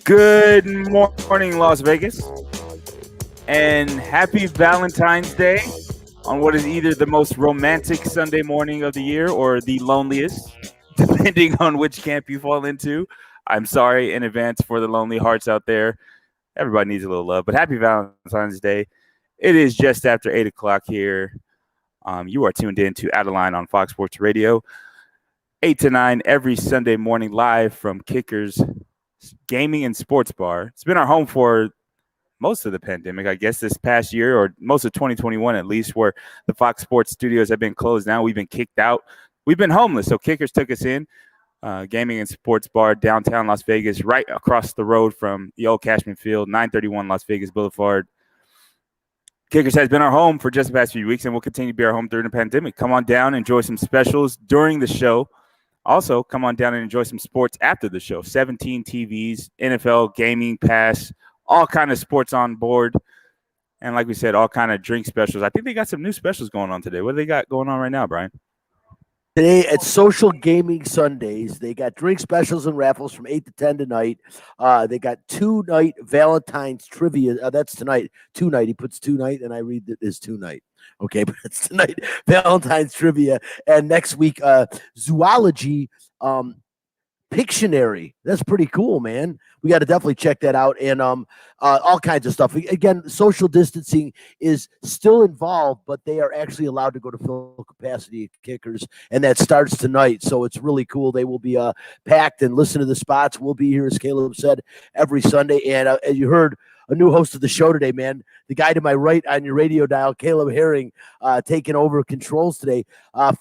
Good morning, Las Vegas, and happy Valentine's Day on what is either the most romantic Sunday morning of the year or the loneliest, depending on which camp you fall into. I'm sorry in advance for the lonely hearts out there. Everybody needs a little love, but happy Valentine's Day. It is just after 8 o'clock here. You are tuned in to Out of Line on Fox Sports Radio, 8 to 9 every Sunday morning, live from Kickers Gaming and Sports Bar. It's been our home for most of the pandemic, I guess, this past year, or most of 2021 at least, where the Fox Sports studios have been closed down. We've been kicked out. We've been homeless, so Kickers took us in. Gaming and Sports Bar, downtown Las Vegas, right across the road from the old Cashman Field, 931 Las Vegas Boulevard. Kickers has been our home for just the past few weeks and will continue to be our home during the pandemic. Come on down, enjoy some specials during the show. Also, come on down and enjoy some sports after the show. 17 TVs, NFL, gaming, pass, all kind of sports on board. And like we said, all kind of drink specials. I think they got some new specials going on today. What do they got going on right now, Brian? Today at Social Gaming Sundays, they got drink specials and raffles from 8 to 10 tonight. They got two-night Valentine's trivia. That's tonight. Two-night. He puts two-night, and I read it as two-night. Okay, but it's tonight, Valentine's trivia. And next week, zoology Pictionary. That's pretty cool, man. We got to definitely check that out. And all kinds of stuff. Again, social distancing is still involved, but they are actually allowed to go to full capacity Kickers, and that starts tonight. So it's really cool. They will be packed, and listen to the spots. We'll be here, as Caleb said, every Sunday. And as you heard, a new host of the show today, man. The guy to my right on your radio dial, Caleb Herring, taking over controls today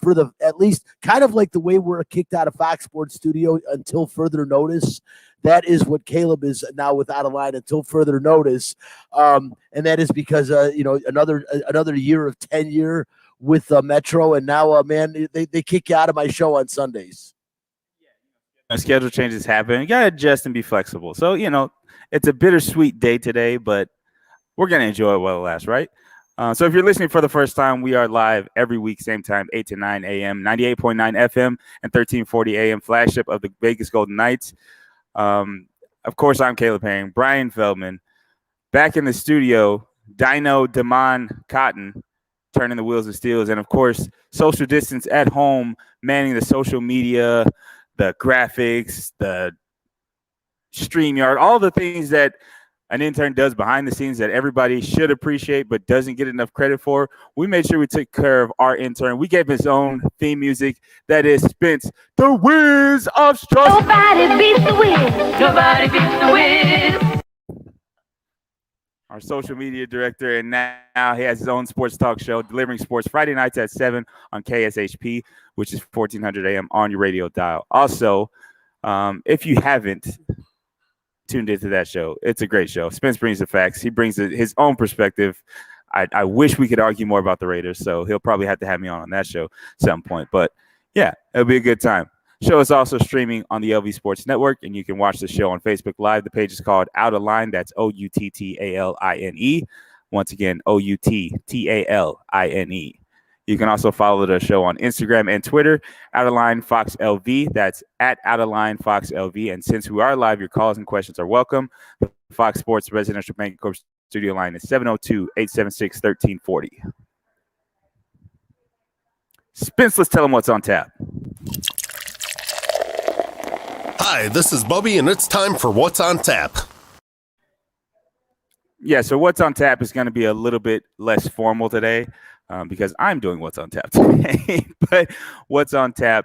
for the, at least kind of like the way we're kicked out of Fox Sports Studio until further notice. That is what Caleb is now with Out of Line until further notice. And that is because, another year of tenure with Metro. And now, man, they kick you out of my show on Sundays. Schedule changes happen. You got to adjust and be flexible. So, it's a bittersweet day today, but we're going to enjoy it while it lasts, right? So if you're listening for the first time, we are live every week, same time, 8 to 9 a.m., 98.9 FM and 1340 a.m. flagship of the Vegas Golden Knights. Of course, I'm Caleb Herring. Brian Feldman, back in the studio, Dino Damon Cotton, turning the wheels of steels, and of course, social distance at home, manning the social media, the graphics, the StreamYard, all the things that an intern does behind the scenes that everybody should appreciate but doesn't get enough credit for. We made sure we took care of our intern. We gave his own theme music. That is Spence, the Wiz of Strasbourg. Nobody beats the Wiz. Nobody beats the Wiz. Our social media director, and now he has his own sports talk show, delivering sports Friday nights at 7 on KSHP, which is 1400 AM on your radio dial. Also, if you haven't tuned into that show, it's a great show. Spence brings the facts. He brings his own perspective. I wish we could argue more about the Raiders, so he'll probably have to have me on that show at some point. But yeah, it'll be a good time. Show is also streaming on the LV Sports Network, and you can watch the show on Facebook Live. The page is called Out of Line. That's OUTTALINE. Once again, OUTTALINE. You can also follow the show on Instagram and Twitter, Out of Line Fox LV. That's at Out of Line Fox LV. And since we are live, your calls and questions are welcome. The Fox Sports Residential Bank Corp studio line is 702-876-1340. Spence, let's tell them what's on tap. Hi, this is Bubby, and it's time for What's on Tap. Yeah, so What's on Tap is going to be a little bit less formal today because I'm doing What's on Tap today. But What's on Tap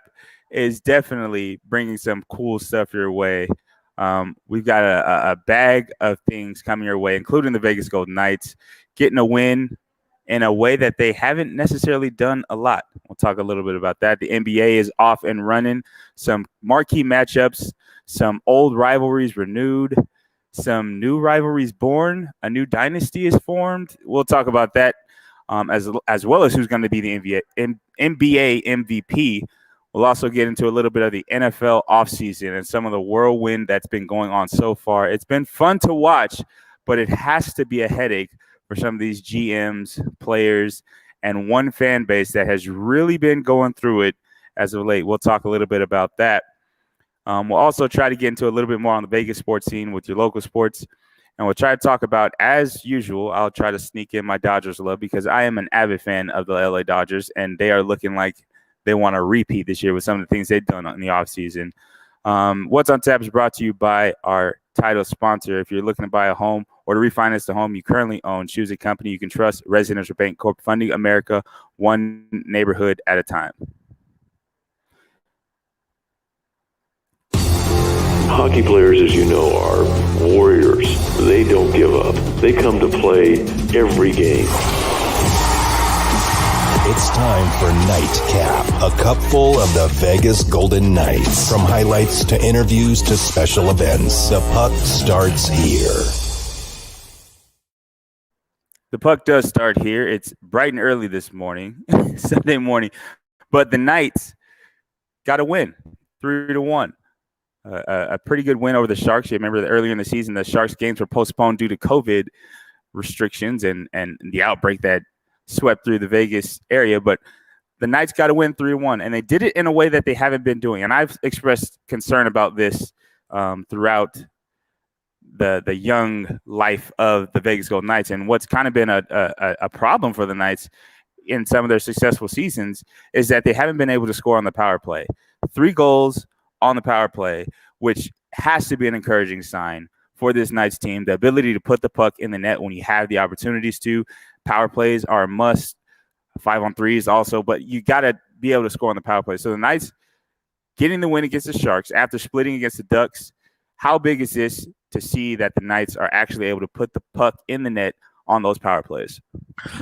is definitely bringing some cool stuff your way. We've got a bag of things coming your way, including the Vegas Golden Knights getting a win in a way that they haven't necessarily done a lot. We'll talk a little bit about that. The NBA is off and running. Some marquee matchups, some old rivalries renewed, some new rivalries born, a new dynasty is formed. We'll talk about that as well as who's going to be the NBA MVP. We'll also get into a little bit of the NFL offseason and some of the whirlwind that's been going on so far. It's been fun to watch, but it has to be a headache for some of these GMs, players, and one fan base that has really been going through it as of late. We'll talk a little bit about that. We'll also try to get into a little bit more on the Vegas sports scene with your local sports. And we'll try to talk about, as usual, I'll try to sneak in my Dodgers love because I am an avid fan of the LA Dodgers, and they are looking like they want to repeat this year with some of the things they've done in the offseason. What's on Tap is brought to you by our title sponsor. If you're looking to buy a home or to refinance the home you currently own, choose a company you can trust. Residential Bank Corp, funding America one neighborhood at a time. Hockey players, as you know, are warriors. They don't give up. They come to play every game. It's time for Nightcap, a cup full of the Vegas Golden Knights. From highlights to interviews to special events, the puck starts here. The puck does start here. It's bright and early this morning, Sunday morning. But the Knights got a win, 3-1. A pretty good win over the Sharks. You remember that earlier in the season, the Sharks games were postponed due to COVID restrictions and the outbreak that swept through the Vegas area. But the Knights got to win 3-1, and they did it in a way that they haven't been doing. And I've expressed concern about this throughout the young life of the Vegas Golden Knights. And what's kind of been a problem for the Knights in some of their successful seasons is that they haven't been able to score on the power play. 3 goals on the power play, which has to be an encouraging sign for this Knights team. The ability to put the puck in the net when you have the opportunities to. Power plays are a must. 5-on-3s also, but you got to be able to score on the power play. So the Knights getting the win against the Sharks after splitting against the Ducks. How big is this to see that the Knights are actually able to put the puck in the net on those power plays?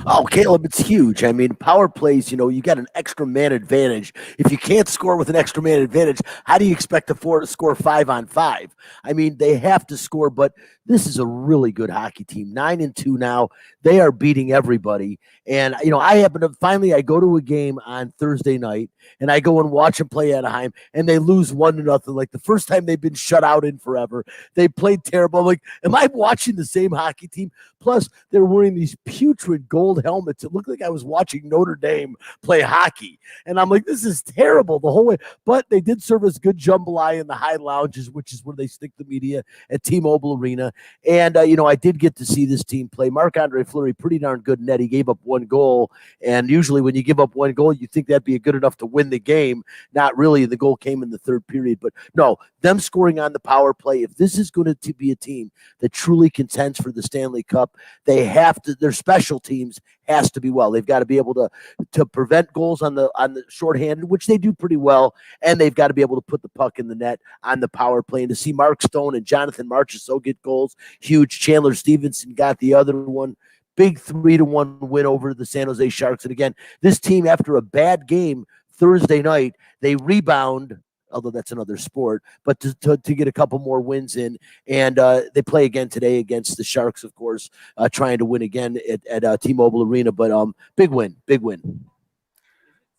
Oh, Caleb, it's huge. I mean, power plays, you got an extra man advantage. If you can't score with an extra man advantage, how do you expect the 4 to score 5-on-5? I mean, they have to score, but this is a really good hockey team. 9-2 now. They are beating everybody. And, I happen to finally, I go to a game on Thursday night and I go and watch them play Anaheim and they lose 1-0. Like the first time they've been shut out in forever. They played terrible. I'm like, am I watching the same hockey team? Plus, they're wearing these putrid gold helmets. It looked like I was watching Notre Dame play hockey. And I'm like, this is terrible the whole way. But they did serve us good jambalaya in the high lounges, which is where they stick the media at T-Mobile Arena. And, I did get to see this team play. Marc-Andre Fleury, pretty darn good net. He gave up 1 goal. And usually when you give up 1 goal, you think that'd be good enough to win the game. Not really. The goal came in the third period. But no, them scoring on the power play, if this is going to be a team that truly contends for the Stanley Cup, they have to, their special teams has to be well. They've got to be able to prevent goals on the shorthanded, which they do pretty well, and they've got to be able to put the puck in the net on the power play. And to see Mark Stone and Jonathan Marchessault get goals, huge. Chandler Stevenson got the other one. Big 3-1 win over the San Jose Sharks. And again, this team, after a bad game Thursday night, they rebound, although that's another sport, but to get a couple more wins in. And they play again today against the Sharks, of course, trying to win again at T-Mobile Arena. But big win.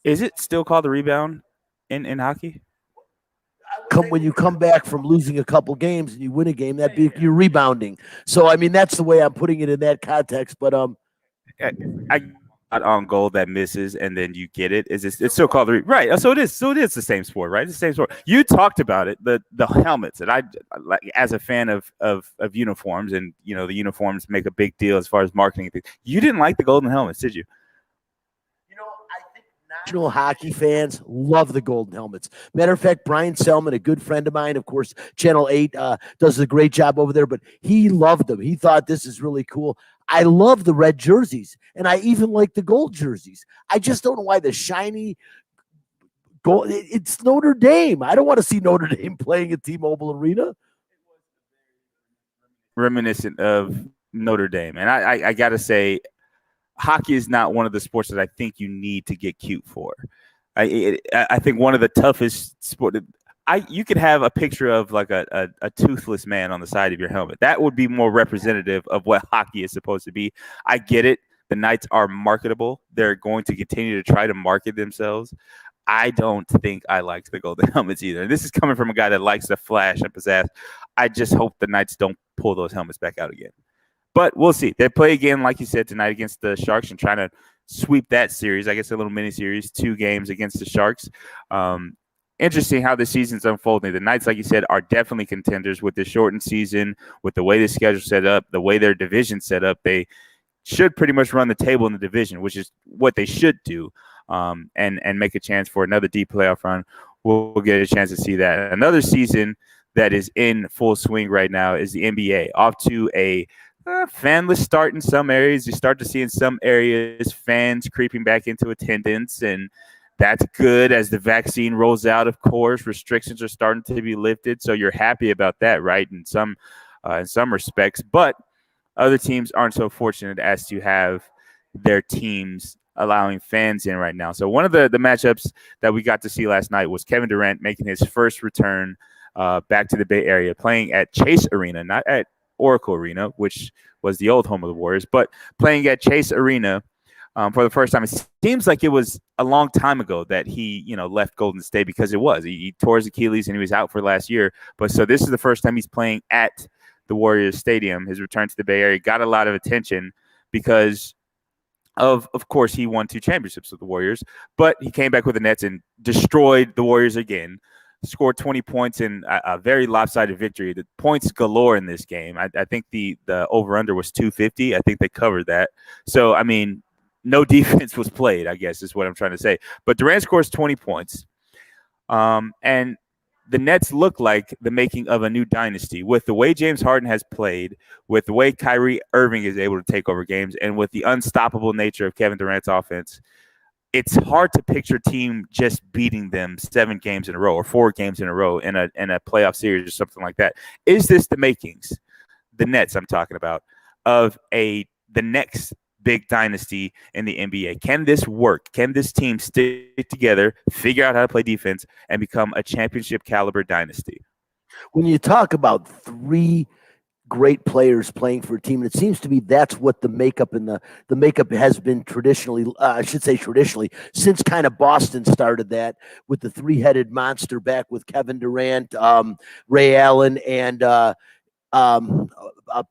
Is it still called the rebound in hockey? When you come back from losing a couple games and you win a game, you're rebounding. So, I mean, that's the way I'm putting it in that context. But I got on goal that misses and then you get it. It's still called right? So it is the same sport, right? It's the same sport. You talked about it, the helmets, and I like as a fan of uniforms, and the uniforms make a big deal as far as marketing things. You didn't like the golden helmets, did you? I think not Professional hockey fans love the golden helmets. Matter of fact, Brian Selman, a good friend of mine, of course, Channel 8 does a great job over there, but he loved them. He thought this is really cool. I love the red jerseys, and I even like the gold jerseys. I just don't know why the shiny gold. It's Notre Dame. I don't want to see Notre Dame playing at T-Mobile Arena. Reminiscent of Notre Dame. And I got to say, hockey is not one of the sports that I think you need to get cute for. I think one of the toughest sport. You could have a picture of like a toothless man on the side of your helmet. That would be more representative of what hockey is supposed to be. I get it. The Knights are marketable. They're going to continue to try to market themselves. I don't think I like the golden helmets either. And this is coming from a guy that likes to flash and pizzazz. I just hope the Knights don't pull those helmets back out again. But we'll see. They play again, like you said, tonight against the Sharks and trying to sweep that series. I guess a little mini series, 2 games against the Sharks. Interesting how the season's unfolding. The Knights, like you said, are definitely contenders with the shortened season, with the way the schedule's set up, the way their division's set up. They should pretty much run the table in the division, which is what they should do, and make a chance for another deep playoff run. We'll get a chance to see that. Another season that is in full swing right now is the NBA, off to a fanless start in some areas. You start to see in some areas fans creeping back into attendance, and that's good as the vaccine rolls out. Of course, restrictions are starting to be lifted, so you're happy about that, right? In some respects, but other teams aren't so fortunate as to have their teams allowing fans in right now. So one of the matchups that we got to see last night was Kevin Durant making his first return back to the Bay Area, playing at Chase Arena, not at Oracle Arena, which was the old home of the Warriors, but playing at Chase Arena for the first time. It seems like it was a long time ago that he, left Golden State, because it was. He tore his Achilles and he was out for last year. But so this is the first time he's playing at the Warriors Stadium. His return to the Bay Area got a lot of attention because of course, he won 2 championships with the Warriors, but he came back with the Nets and destroyed the Warriors again. Scored 20 points in a very lopsided victory. The points galore in this game. I think the over-under was 250. I think they covered that. So, I mean, no defense was played, I guess is what I'm trying to say. But Durant scores 20 points. And the Nets look like the making of a new dynasty with the way James Harden has played, with the way Kyrie Irving is able to take over games, and with the unstoppable nature of Kevin Durant's offense. It's hard to picture a team just beating them 7 games in a row or 4 games in a row in a playoff series or something like that. Is this the makings, the Nets I'm talking about, of the next big dynasty in the NBA? Can this work? Can this team stick together, figure out how to play defense, and become a championship caliber dynasty? When you talk about 3 great players playing for a team, and it seems to me that's what the makeup and the makeup has been traditionally, since kind of Boston started that with the 3-headed monster back with Kevin Durant, Ray Allen, and Paul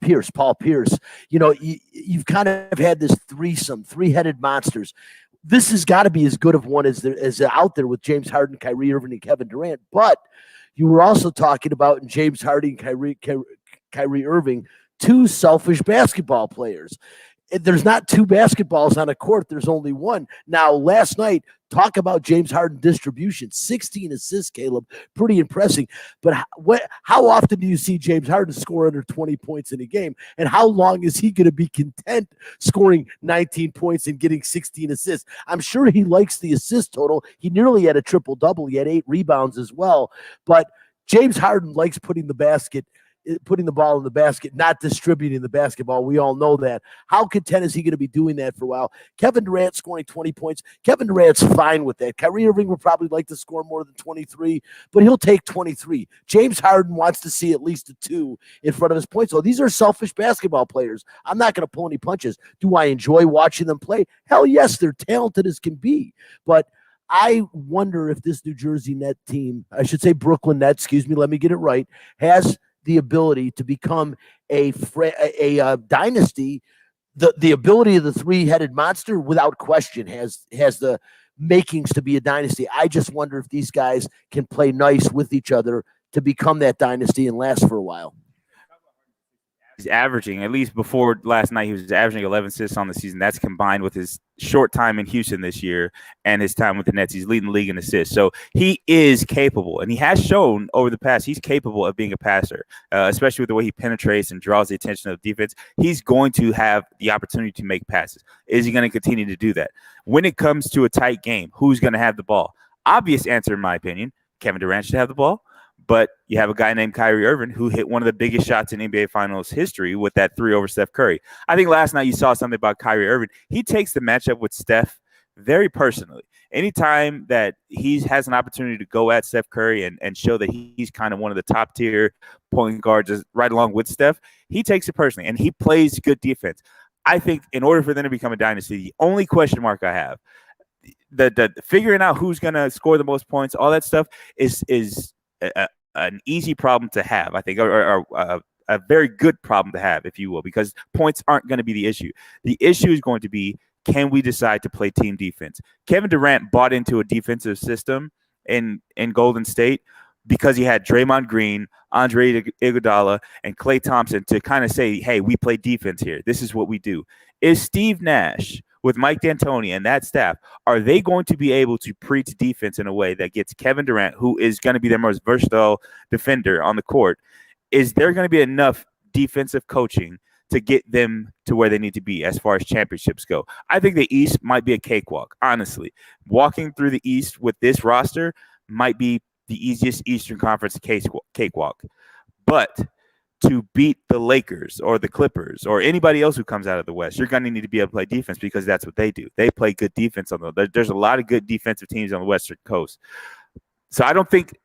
Pierce. You've kind of had this 3-headed monsters. This has got to be as good of one as out there with James Harden, Kyrie Irving, and Kevin Durant. But you were also talking about in James Harden, Kyrie Irving, 2 selfish basketball players. There's not 2 basketballs on a court. There's only one. Now, last night, talk about James Harden distribution, 16 assists, Caleb, pretty impressive. But how often do you see James Harden score under 20 points in a game? And how long is he going to be content scoring 19 points and getting 16 assists? I'm sure he likes the assist total. He nearly had a triple-double. He had 8 rebounds as well. But James Harden likes putting the ball in the basket, not distributing the basketball. We all know that. How content is he going to be doing that for a while? Kevin Durant scoring 20 points. Kevin Durant's fine with that. Kyrie Irving would probably like to score more than 23, but he'll take 23. James Harden wants to see at least a 2 in front of his points. So these are selfish basketball players. I'm not going to pull any punches. Do I enjoy watching them play? Hell yes, they're talented as can be. But I wonder if this New Jersey Net team, I should say Brooklyn Net, excuse me, let me get it right, has the ability to become a dynasty. The ability of the 3-headed monster, without question, has the makings to be a dynasty. I just wonder if these guys can play nice with each other to become that dynasty and last for a while. averaging, at least before last night, he was averaging 11 assists on the season. That's combined with his short time in Houston this year and his time with the Nets. He's leading the league in assists. So he is capable, and he has shown over the past he's capable of being a passer, especially with the way he penetrates and draws the attention of the defense. He's going to have the opportunity to make passes. Is he going to continue to do that? When it comes to a tight game, who's going to have the ball? Obvious answer, in my opinion, Kevin Durant should have the ball. But you have a guy named Kyrie Irving who hit one of the biggest shots in NBA Finals history with that 3 over Steph Curry. I think last night you saw something about Kyrie Irving. He takes the matchup with Steph very personally. Anytime that he has an opportunity to go at Steph Curry and show that he's kind of one of the top tier point guards right along with Steph, he takes it personally, and he plays good defense. I think in order for them to become a dynasty, the only question mark I have, the figuring out who's going to score the most points, all that stuff is an easy problem to have, I think, or a very good problem to have, if you will, because points aren't going to be the issue. The issue is going to be, can we decide to play team defense? Kevin Durant bought into a defensive system in Golden State because he had Draymond Green, Andre Iguodala, and Klay Thompson to kind of say, hey, we play defense here. This is what we do. Is Steve Nash with Mike D'Antoni and that staff, are they going to be able to preach defense in a way that gets Kevin Durant, who is going to be their most versatile defender on the court? Is there going to be enough defensive coaching to get them to where they need to be as far as championships go? I think the East might be a cakewalk, honestly. Walking through the East with this roster might be the easiest Eastern Conference cakewalk. But to beat the Lakers or the Clippers or anybody else who comes out of the West, you're going to need to be able to play defense because that's what they do. They play good defense on there's a lot of good defensive teams on the Western Coast. So I don't think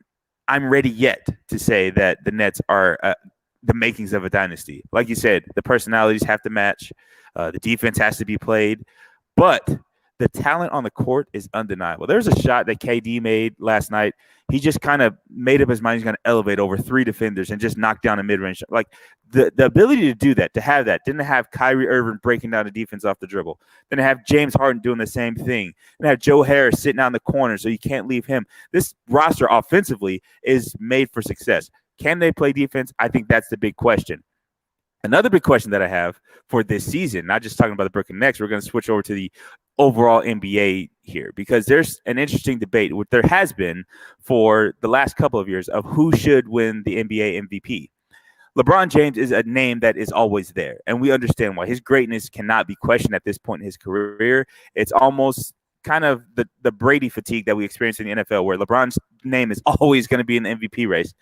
I'm ready yet to say that the Nets are the makings of a dynasty. Like you said, the personalities have to match. The defense has to be played. But the talent on the court is undeniable. There's a shot that KD made last night. He just kind of made up his mind he's going to elevate over 3 defenders and just knock down a mid-range shot. Like the ability to do that, to have that, didn't have Kyrie Irving breaking down the defense off the dribble. Then have James Harden doing the same thing. Then have Joe Harris sitting out in the corner so you can't leave him. This roster offensively is made for success. Can they play defense? I think that's the big question. Another big question that I have for this season, not just talking about the Brooklyn Nets, we're going to switch over to the overall NBA here because there's an interesting debate, which there has been for the last couple of years, of who should win the NBA MVP. LeBron James is a name that is always there, and we understand why. His greatness cannot be questioned at this point in his career. It's almost kind of the Brady fatigue that we experience in the NFL, where LeBron's name is always going to be in the MVP race.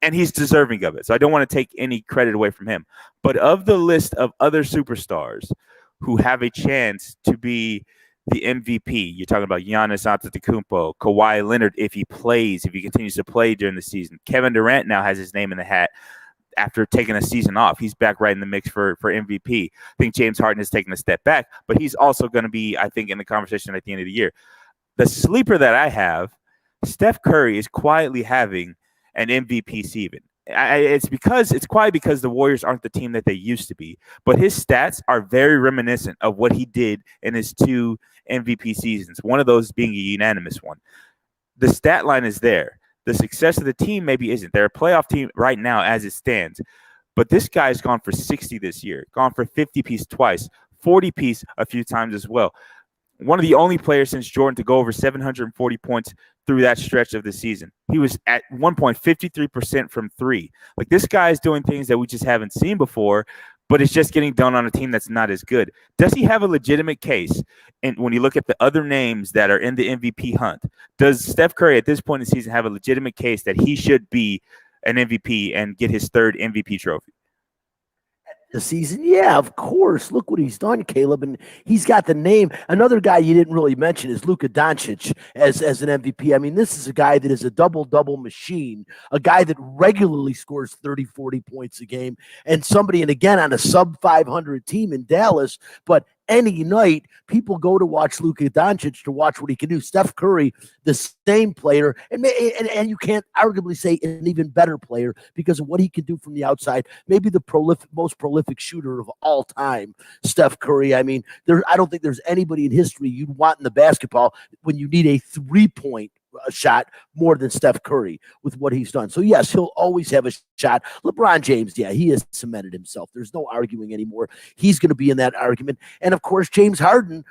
And he's deserving of it. So I don't want to take any credit away from him. But of the list of other superstars who have a chance to be the MVP, you're talking about Giannis Antetokounmpo, Kawhi Leonard, if he continues to play during the season. Kevin Durant now has his name in the hat after taking a season off. He's back right in the mix for MVP. I think James Harden has taken a step back, but he's also going to be, I think, in the conversation at the end of the year. The sleeper that I have, Steph Curry, is quietly having an MVP season. It's quiet because the Warriors aren't the team that they used to be, but his stats are very reminiscent of what he did in his 2 MVP seasons, one of those being a unanimous one. The stat line is there. The success of the team maybe isn't. They're a playoff team right now as it stands, but this guy's gone for 60 this year, gone for 50-piece twice, 40-piece a few times as well. One of the only players since Jordan to go over 740 points through that stretch of the season. He was at 1.53% from 3. Like, this guy is doing things that we just haven't seen before, but it's just getting done on a team that's not as good. Does he have a legitimate case? And when you look at the other names that are in the MVP hunt, does Steph Curry at this point in the season have a legitimate case that he should be an MVP and get his 3rd MVP trophy? The season, yeah, of course. Look what he's done, Caleb, and he's got the name. Another guy you didn't really mention is Luka Doncic as an MVP. I mean, this is a guy that is a double-double machine, a guy that regularly scores 30, 40 points a game, and again, on a sub-500 team in Dallas, but any night, people go to watch Luka Doncic to watch what he can do. Steph Curry, the same player, and you can't arguably say an even better player because of what he can do from the outside. Maybe the most prolific shooter of all time, Steph Curry. I mean, I don't think there's anybody in history you'd want in the basketball when you need a 3-point shot more than Steph Curry with what he's done. So, yes, he'll always have a shot. LeBron James, yeah, he has cemented himself. There's no arguing anymore. He's going to be in that argument. And of course, James Harden,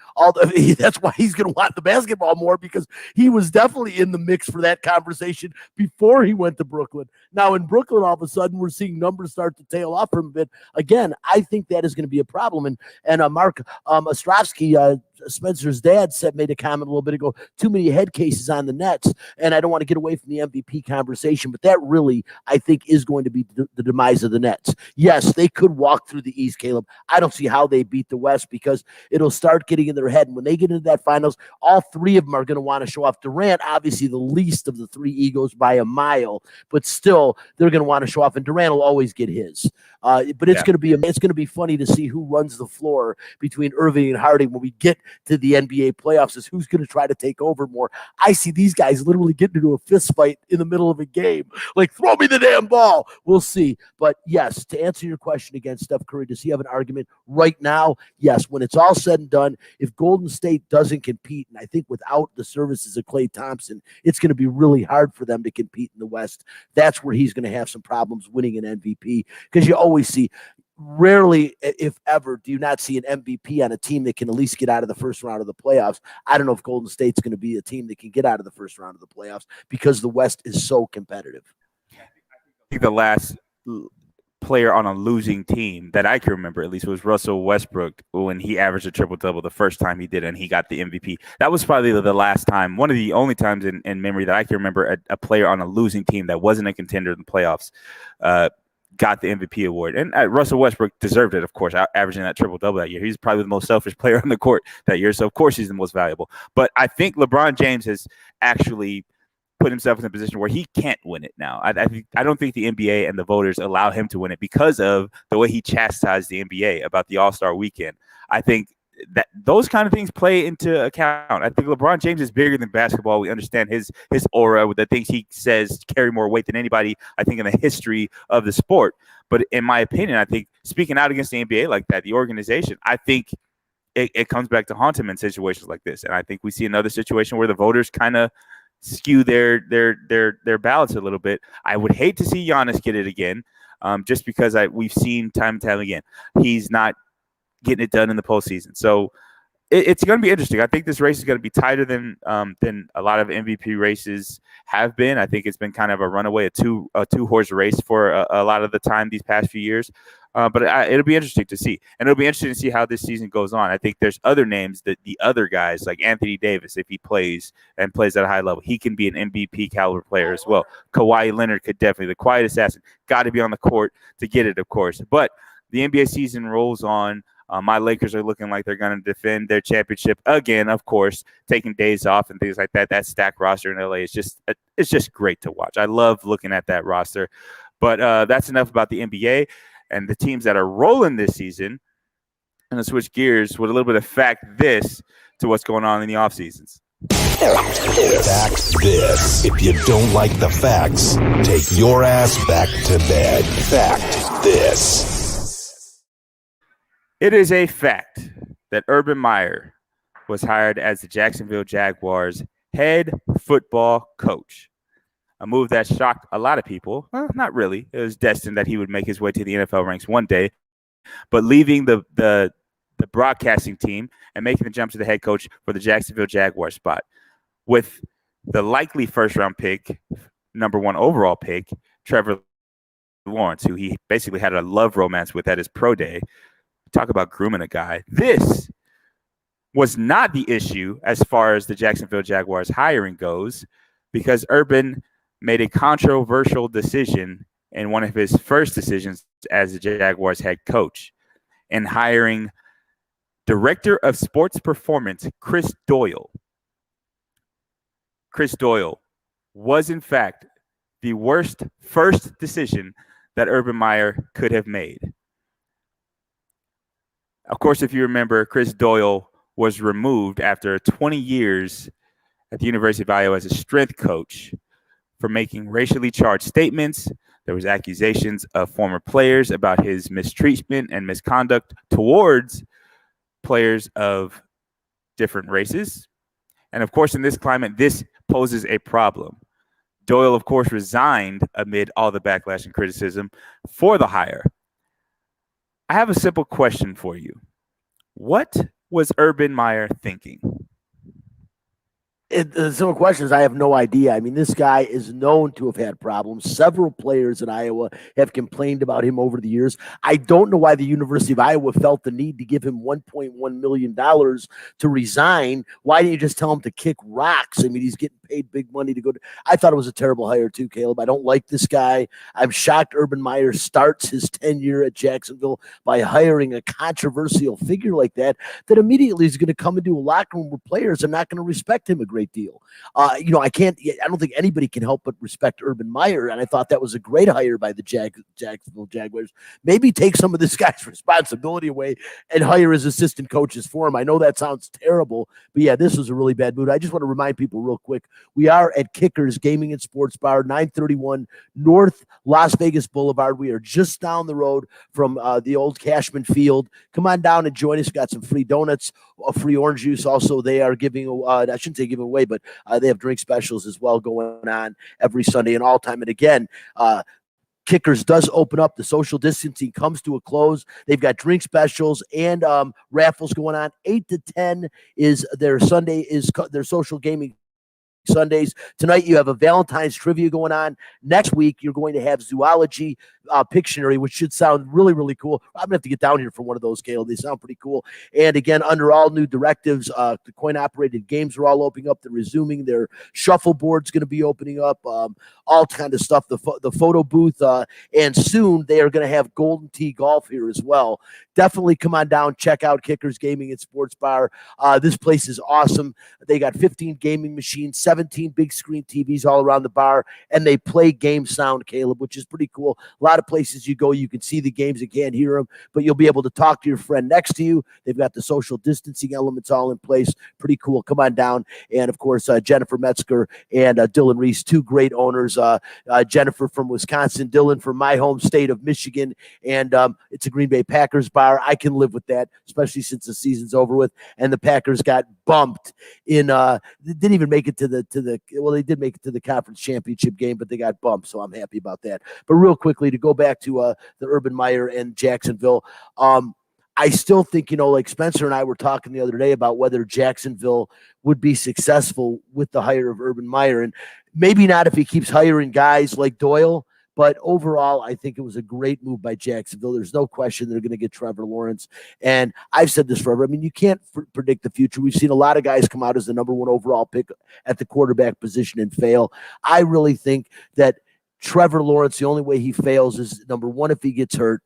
that's why he's going to want the basketball more, because he was definitely in the mix for that conversation before he went to Brooklyn. Now in Brooklyn, all of a sudden, we're seeing numbers start to tail off from a bit. Again, I think that is going to be a problem. And Mark Ostrovsky, Spencer's dad made a comment a little bit ago, too many head cases on the Nets. And I don't want to get away from the MVP conversation, but that really, I think, is going to be the demise of the Nets. Yes, they could walk through the East, Caleb. I don't see how they beat the West, because it'll start getting in their head. And when they get into that finals, all three of them are going to want to show off. Durant, obviously the least of the three egos by a mile, but still they're going to want to show off, and Durant will always get his. But it's going to be funny to see who runs the floor between Irving and Harding when we get to the NBA playoffs, is who's going to try to take over more. I see these guys literally getting into a fist fight in the middle of a game. Like, throw me the damn ball. We'll see. But yes, to answer your question again, Steph Curry, does he have an argument right now? Yes. When it's all said and done, if Golden State doesn't compete, and I think without the services of Klay Thompson, it's going to be really hard for them to compete in the West. That's where he's going to have some problems winning an MVP, because you always see, rarely, if ever, do you not see an MVP on a team that can at least get out of the first round of the playoffs. I don't know if Golden State's going to be a team that can get out of the first round of the playoffs, because the West is so competitive. I think the last player on a losing team that I can remember, at least, was Russell Westbrook, when he averaged a triple-double the first time he did, and he got the MVP. That was probably the last time, one of the only times in memory that I can remember a player on a losing team that wasn't a contender in the playoffs got the MVP award. And Russell Westbrook deserved it, of course, averaging that triple-double that year. He's probably the most selfish player on the court that year, so of course he's the most valuable. But I think LeBron James has actually put himself in a position where he can't win it now. I don't think the NBA and the voters allow him to win it because of the way he chastised the NBA about the All-Star weekend. I think that those kind of things play into account. I think LeBron James is bigger than basketball. We understand his aura, with the things he says carry more weight than anybody, I think, in the history of the sport. But in my opinion, I think speaking out against the NBA like that, the organization, I think it comes back to haunt him in situations like this. And I think we see another situation where the voters kind of skew their ballots a little bit. I would hate to see Giannis get it again, just because we've seen time and time again he's not getting it done in the postseason. So it's going to be interesting. I think this race is going to be tighter than a lot of MVP races have been. I think it's been kind of a runaway, a two horse race for a lot of the time these past few years. But it'll be interesting to see, and it'll be interesting to see how this season goes on. I think there's other names that the other guys, like Anthony Davis, if he plays at a high level, he can be an MVP caliber player as well. Kawhi Leonard could definitely, the quiet assassin, got to be on the court to get it, of course. But the NBA season rolls on. My Lakers are looking like they're going to defend their championship again, of course, taking days off and things like that. That stacked roster in LA is just great to watch. I love looking at that roster. But that's enough about the NBA and the teams that are rolling this season. And to switch gears with a little bit of fact this to what's going on in the off seasons. Fact this. If you don't like the facts, take your ass back to bed. Fact this. It is a fact that Urban Meyer was hired as the Jacksonville Jaguars head football coach. A move that shocked a lot of people. Well, not really. It was destined that he would make his way to the NFL ranks one day. But leaving the broadcasting team and making the jump to the head coach for the Jacksonville Jaguars spot. With the likely first-round pick, number one overall pick, Trevor Lawrence, who he basically had a love romance with at his pro day. Talk about grooming a guy. This was not the issue as far as the Jacksonville Jaguars hiring goes, because Urban made a controversial decision in one of his first decisions as the Jaguars head coach in hiring Director of Sports Performance Chris Doyle. Chris Doyle was, in fact, the worst first decision that Urban Meyer could have made. Of course, if you remember, Chris Doyle was removed after 20 years at the University of Iowa as a strength coach for making racially charged statements. There was accusations of former players about his mistreatment and misconduct towards players of different races. And of course, in this climate, this poses a problem. Doyle, of course, resigned amid all the backlash and criticism for the hire. I have a simple question for you. What was Urban Meyer thinking? The simple question is, I have no idea. I mean, this guy is known to have had problems. Several players in Iowa have complained about him over the years. I don't know why the University of Iowa felt the need to give him $1.1 million to resign. Why didn't you just tell him to kick rocks? I mean, he's getting paid big money to go to. I thought it was a terrible hire too, Caleb. I don't like this guy. I'm shocked Urban Meyer starts his tenure at Jacksonville by hiring a controversial figure like that immediately is going to come into a locker room where players are not going to respect him a great deal. I don't think anybody can help but respect Urban Meyer, and I thought that was a great hire by the Jacksonville Jaguars. Maybe take some of this guy's responsibility away and hire his assistant coaches for him. I know that sounds terrible, but yeah, this was a really bad move. I just want to remind people real quick, we are at Kickers Gaming and Sports Bar, 931 North Las Vegas Boulevard. We are just down the road from the old Cashman Field. Come on down and join us. We've got some free donuts, free orange juice. Also, they are giving, I shouldn't say giving away, but they have drink specials as well going on every Sunday and all time. And again, Kickers does open up. The social distancing comes to a close. They've got drink specials and raffles going on. 8 to 10 is their Sunday, is their social gaming Sundays. Tonight you have a Valentine's trivia going on. Next week you're going to have zoology Pictionary, which should sound really, really cool. I'm gonna have to get down here for one of those, Caleb. They sound pretty cool. And again, under all new directives, the coin-operated games are all opening up. They're resuming. Their shuffleboard's going to be opening up. All kind of stuff. The photo booth, and soon they are going to have Golden Tee Golf here as well. Definitely come on down, check out Kickers Gaming and Sports Bar. This place is awesome. They got 15 gaming machines, 17 big screen TVs all around the bar, and they play game sound, Caleb, which is pretty cool. A lot of places you go, you can see the games and can't hear them, but you'll be able to talk to your friend next to you. They've got the social distancing elements all in place. Pretty cool. Come on down. And of course, Jennifer Metzger and Dylan Reese, two great owners. Jennifer from Wisconsin, Dylan from my home state of Michigan, and it's a Green Bay Packers bar. I can live with that, especially since the season's over with. And the Packers got bumped in. They didn't even make it to the. Well, they did make it to the conference championship game, but they got bumped, so I'm happy about that. But real quickly, to go back to the Urban Meyer and Jacksonville. I still think, like Spencer and I were talking the other day about whether Jacksonville would be successful with the hire of Urban Meyer. And maybe not if he keeps hiring guys like Doyle, but overall, I think it was a great move by Jacksonville. There's no question they're going to get Trevor Lawrence. And I've said this forever. I mean, you can't predict the future. We've seen a lot of guys come out as the number one overall pick at the quarterback position and fail. I really think that Trevor Lawrence, the only way he fails is, number one, if he gets hurt,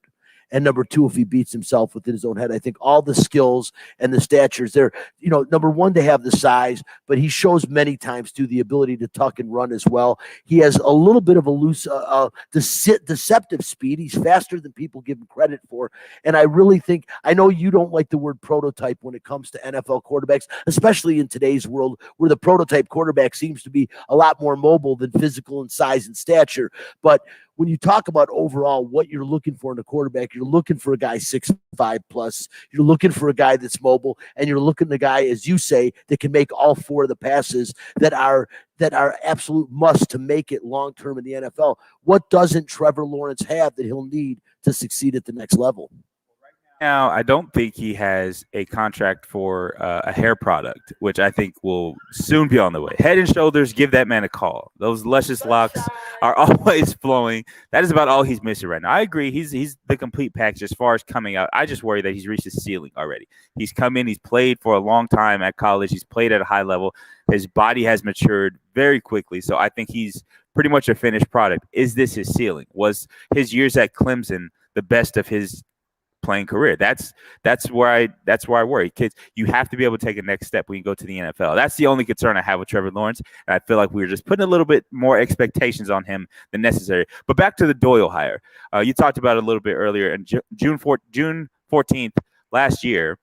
and number two, if he beats himself within his own head. I think all the skills and the statures there, number one, to have the size, but he shows many times too the ability to tuck and run as well. He has a little bit of a loose, deceptive speed. He's faster than people give him credit for. And I really think, I know you don't like the word prototype when it comes to NFL quarterbacks, especially in today's world where the prototype quarterback seems to be a lot more mobile than physical in size and stature. But when you talk about overall what you're looking for in a quarterback, you're looking for a guy 6'5" plus. You're looking for a guy that's mobile, and you're looking at a guy, as you say, that can make all four of the passes that are absolute must to make it long term in the NFL. What doesn't Trevor Lawrence have that he'll need to succeed at the next level? Now, I don't think he has a contract for a hair product, which I think will soon be on the way. Head and Shoulders, give that man a call. Those luscious locks are always flowing. That is about all he's missing right now. I agree. He's the complete package as far as coming out. I just worry that he's reached his ceiling already. He's come in. He's played for a long time at college. He's played at a high level. His body has matured very quickly. So I think he's pretty much a finished product. Is this his ceiling? Was his years at Clemson the best of his playing career? That's where I worry. Kids, you have to be able to take a next step when you go to the NFL. That's the only concern I have with Trevor Lawrence, and I feel like we were just putting a little bit more expectations on him than necessary. But back to the Doyle hire, you talked about it a little bit earlier. And June 14th last year,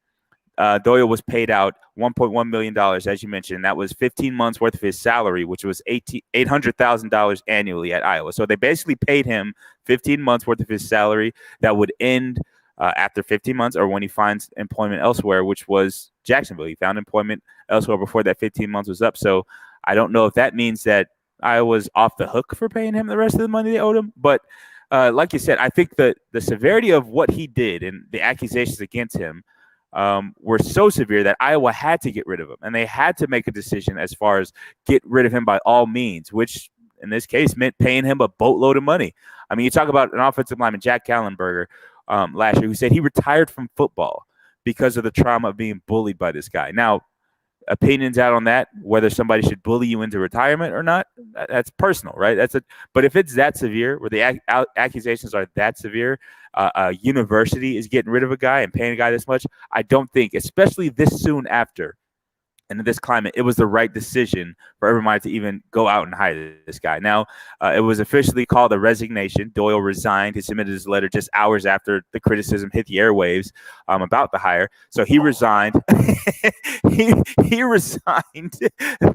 Doyle was paid out $1.1 million, as you mentioned. That was 15 months worth of his salary, which was $800,000 annually at Iowa. So they basically paid him 15 months worth of his salary that would end after 15 months or when he finds employment elsewhere, which was Jacksonville. He found employment elsewhere before that 15 months was up. So I don't know if that means that Iowa's off the hook for paying him the rest of the money they owed him. But like you said, I think the severity of what he did and the accusations against him were so severe that Iowa had to get rid of him, and they had to make a decision as far as get rid of him by all means, which in this case meant paying him a boatload of money. I mean, you talk about an offensive lineman, Jack Kallenberger, last year, who said he retired from football because of the trauma of being bullied by this guy. Now, opinions out on that, whether somebody should bully you into retirement or not, that's personal, right? But if it's that severe, where the accusations are that severe, a university is getting rid of a guy and paying a guy this much, I don't think, especially this soon after, and in this climate, it was the right decision for Urban Meyer to even go out and hire this guy. Now, it was officially called a resignation. Doyle resigned. He submitted his letter just hours after the criticism hit the airwaves about the hire. So he resigned. he resigned.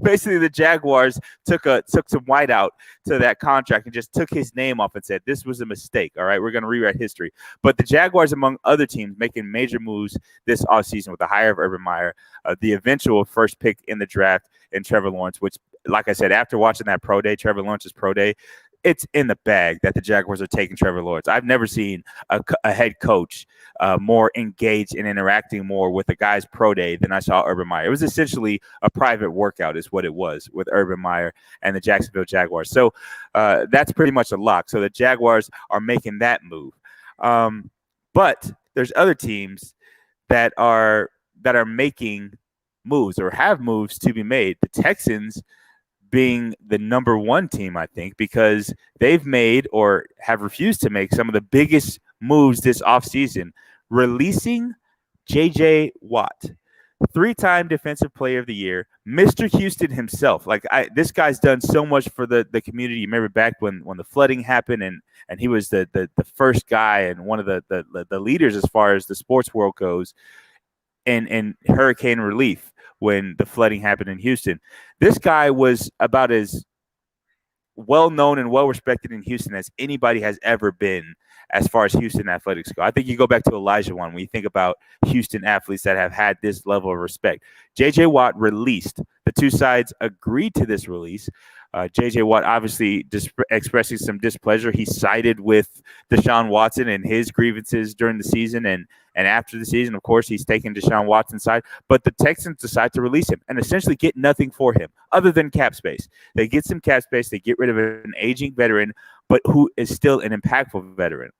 Basically, the Jaguars took some whiteout to that contract and just took his name off and said, this was a mistake. All right, we're going to rewrite history. But the Jaguars, among other teams, making major moves this offseason with the hire of Urban Meyer, the eventual first pick in the draft in Trevor Lawrence, which, like I said, after watching that pro day, Trevor Lawrence's pro day, it's in the bag that the Jaguars are taking Trevor Lawrence. I've never seen a head coach more engaged and interacting more with a guy's pro day than I saw Urban Meyer. It was essentially a private workout is what it was with Urban Meyer and the Jacksonville Jaguars. So that's pretty much a lock. So the Jaguars are making that move. But there's other teams that are making moves or have moves to be made. The Texans being the number one team, I think, because they've made or have refused to make some of the biggest moves this offseason, releasing J.J. Watt, 3-time Defensive Player of the Year, Mr. Houston himself. This guy's done so much for the community. You remember back when the flooding happened, and he was the first guy and one of the leaders as far as the sports world goes in hurricane relief when the flooding happened in Houston. This guy was about as well-known and well-respected in Houston as anybody has ever been as far as Houston athletics go. I think you go back to Elijah Wan when you think about Houston athletes that have had this level of respect. J.J. Watt released. The two sides agreed to this release. J.J. Watt obviously expressing some displeasure. He sided with Deshaun Watson and his grievances during the season, and after the season, of course, he's taken Deshaun Watson's side. But the Texans decide to release him and essentially get nothing for him other than cap space. They get some cap space. They get rid of an aging veteran, but who is still an impactful veteran.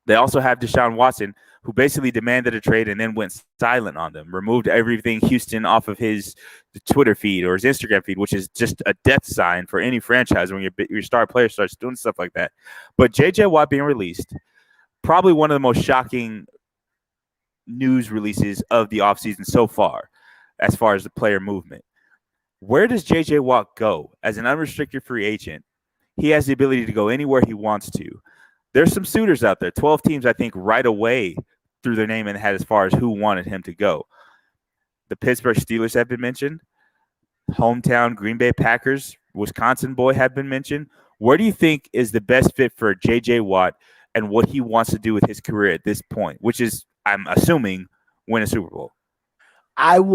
They also have Deshaun Watson, who basically demanded a trade and then went silent on them, removed everything Houston off of his Twitter feed or his Instagram feed, which is just a death sign for any franchise when your star player starts doing stuff like that. But J.J. Watt being released, probably one of the most shocking news releases of the offseason so far as the player movement. Where does J.J. Watt go? As an unrestricted free agent, he has the ability to go anywhere he wants to. There's some suitors out there. 12 teams, I think, right away threw their name in the hat as far as who wanted him to go. The Pittsburgh Steelers have been mentioned. Hometown Green Bay Packers, Wisconsin boy have been mentioned. Where do you think is the best fit for J.J. Watt and what he wants to do with his career at this point, which is, I'm assuming, win a Super Bowl? I'm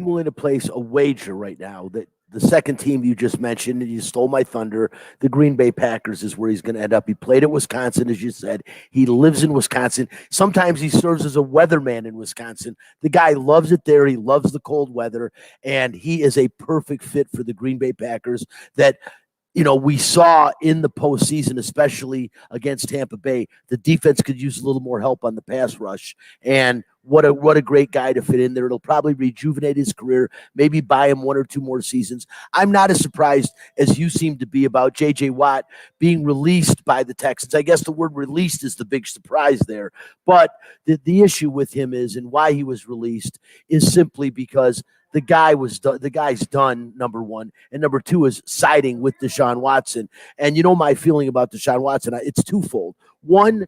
willing to place a wager right now that the second team you just mentioned, and you stole my thunder, the Green Bay Packers is where he's going to end up. He played at Wisconsin, as you said. He lives in Wisconsin. Sometimes he serves as a weatherman in Wisconsin. The guy loves it there. He loves the cold weather, and he is a perfect fit for the Green Bay Packers that – we saw in the postseason, especially against Tampa Bay, the defense could use a little more help on the pass rush. And what a great guy to fit in there. It'll probably rejuvenate his career, maybe buy him 1 or 2 more seasons. I'm not as surprised as you seem to be about J.J. Watt being released by the Texans. I guess the word released is the big surprise there. But the issue with him is, and why he was released, is simply because the guy's done, number one. And number two is siding with Deshaun Watson. And my feeling about Deshaun Watson, it's twofold. One,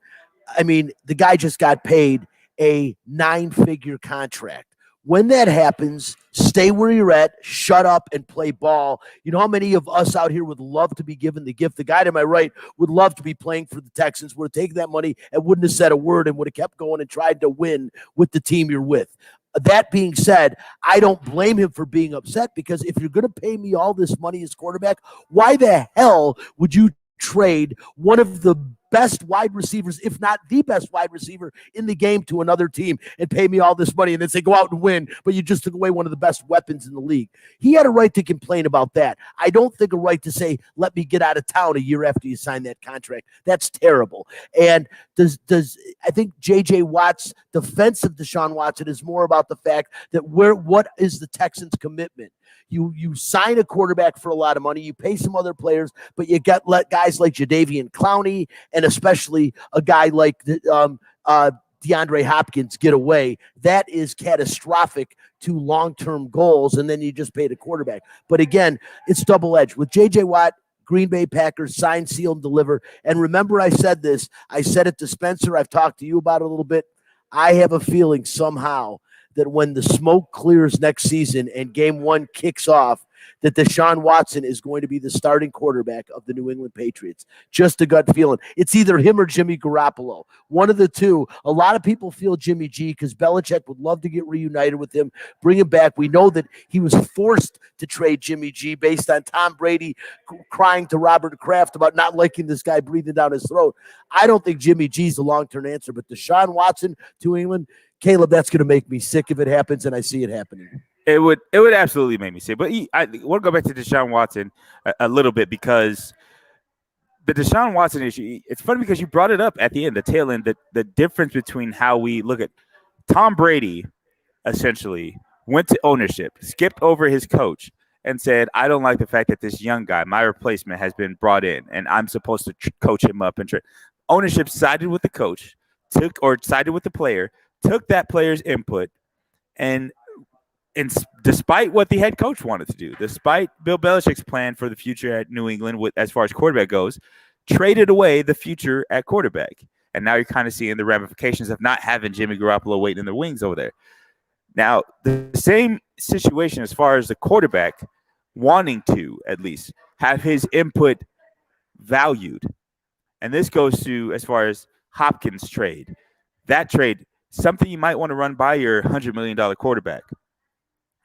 the guy just got paid a 9-figure contract. When that happens, stay where you're at, shut up, and play ball. You know how many of us out here would love to be given the gift? The guy to my right would love to be playing for the Texans, would have taken that money and wouldn't have said a word and would have kept going and tried to win with the team you're with. That being said, I don't blame him for being upset, because if you're going to pay me all this money as quarterback, why the hell would you trade one of the best wide receivers, if not the best wide receiver in the game, to another team and pay me all this money and then say, go out and win, but you just took away one of the best weapons in the league? He had a right to complain about that. I don't think a right to say, let me get out of town a year after you sign that contract. That's terrible. And I think J.J. Watt's defense of Deshaun Watson is more about the fact that what is the Texans' commitment? You sign a quarterback for a lot of money, you pay some other players, but you let guys like Jadeveon Clowney and especially a guy like DeAndre Hopkins get away. That is catastrophic to long-term goals, and then you just pay the quarterback. But again, it's double-edged. With J.J. Watt, Green Bay Packers, sign, seal, and deliver. And remember, I said this. I said it to Spencer. I've talked to you about it a little bit. I have a feeling somehow that when the smoke clears next season and game one kicks off, that Deshaun Watson is going to be the starting quarterback of the New England Patriots. Just a gut feeling. It's either him or Jimmy Garoppolo. One of the two. A lot of people feel Jimmy G, because Belichick would love to get reunited with him, bring him back. We know that he was forced to trade Jimmy G based on Tom Brady crying to Robert Kraft about not liking this guy breathing down his throat. I don't think Jimmy G's the long-term answer, but Deshaun Watson to England, Caleb, that's going to make me sick if it happens, and I see it happening. It would absolutely make me sick. But I want to go back to Deshaun Watson a little bit, because the Deshaun Watson issue, it's funny because you brought it up at the end, the tail end, the difference between how we look at Tom Brady. Essentially went to ownership, skipped over his coach, and said, I don't like the fact that this young guy, my replacement, has been brought in, and I'm supposed to coach him up. And ownership sided with the coach, sided with the player, took that player's input, and despite what the head coach wanted to do, despite Bill Belichick's plan for the future at New England as far as quarterback goes, traded away the future at quarterback. And now you're kind of seeing the ramifications of not having Jimmy Garoppolo waiting in the wings over there. Now, the same situation as far as the quarterback wanting to, at least, have his input valued. And this goes to as far as Hopkins trade. That trade, something you might want to run by your $100 million quarterback.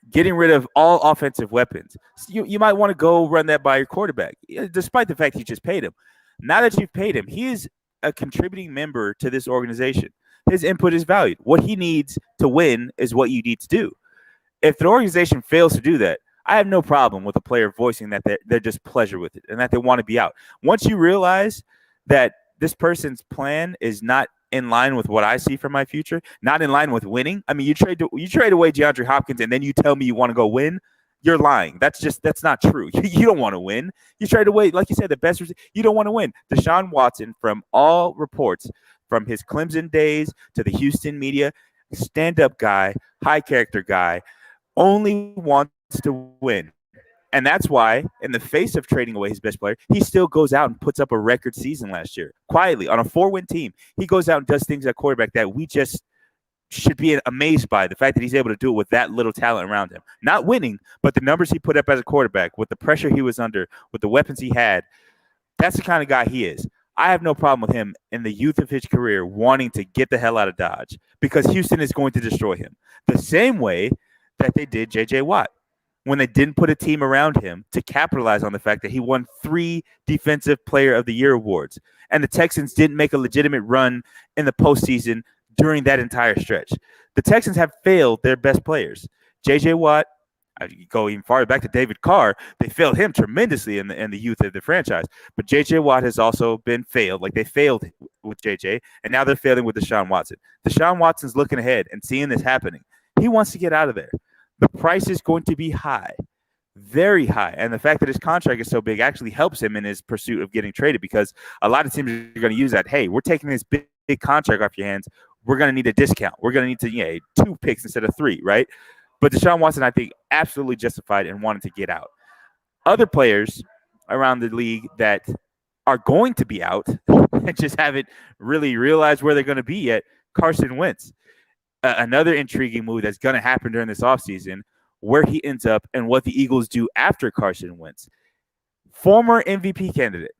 Getting rid of all offensive weapons. You might want to go run that by your quarterback, despite the fact you just paid him. Now that you've paid him, he is a contributing member to this organization. His input is valued. What he needs to win is what you need to do. If the organization fails to do that, I have no problem with a player voicing that they're just pleasure with it and that they want to be out. Once you realize that this person's plan is not in line with what I see for my future, not in line with winning. I mean, you trade away DeAndre Hopkins and then you tell me you want to go win. You're lying. That's not true. You don't want to win. You trade away, like you said, the best. You don't want to win. Deshaun Watson, from all reports, from his Clemson days to the Houston media, stand-up guy, high character guy, only wants to win. And that's why, in the face of trading away his best player, he still goes out and puts up a record season last year. Quietly, on a 4-win team, he goes out and does things at quarterback that we just should be amazed by. The fact that he's able to do it with that little talent around him. Not winning, but the numbers he put up as a quarterback, with the pressure he was under, with the weapons he had, that's the kind of guy he is. I have no problem with him in the youth of his career wanting to get the hell out of Dodge, because Houston is going to destroy him. The same way that they did J.J. Watt, when they didn't put a team around him to capitalize on the fact that he won 3 Defensive Player of the Year awards. And the Texans didn't make a legitimate run in the postseason during that entire stretch. The Texans have failed their best players. J.J. Watt, I go even farther back to David Carr, they failed him tremendously in the youth of the franchise. But J.J. Watt has also been failed. Like, they failed with J.J., and now they're failing with Deshaun Watson. Deshaun Watson's looking ahead and seeing this happening. He wants to get out of there. The price is going to be high, very high. And the fact that his contract is so big actually helps him in his pursuit of getting traded, because a lot of teams are going to use that. Hey, we're taking this big contract off your hands. We're going to need a discount. We're going to need 2 picks instead of 3, right? But Deshaun Watson, I think, absolutely justified and wanted to get out. Other players around the league that are going to be out and just haven't really realized where they're going to be yet, Carson Wentz. Another intriguing move that's going to happen during this offseason, where he ends up and what the Eagles do after Carson Wentz. Former MVP candidate,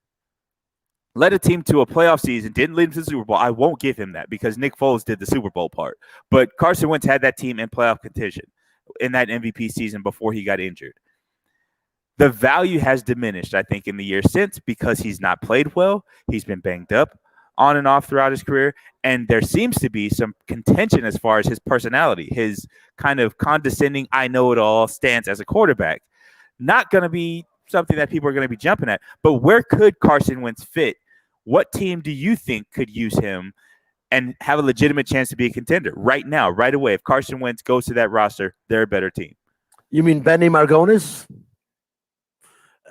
led a team to a playoff season, didn't lead them to the Super Bowl. I won't give him that because Nick Foles did the Super Bowl part. But Carson Wentz had that team in playoff contention in that MVP season before he got injured. The value has diminished, I think, in the years since because he's not played well. He's been banged up on and off throughout his career. And there seems to be some contention as far as his personality, his kind of condescending, I know it all stance as a quarterback. Not going to be something that people are going to be jumping at. But where could Carson Wentz fit? What team do you think could use him and have a legitimate chance to be a contender right now, right away? If Carson Wentz goes to that roster, they're a better team. You mean Benny Margolis?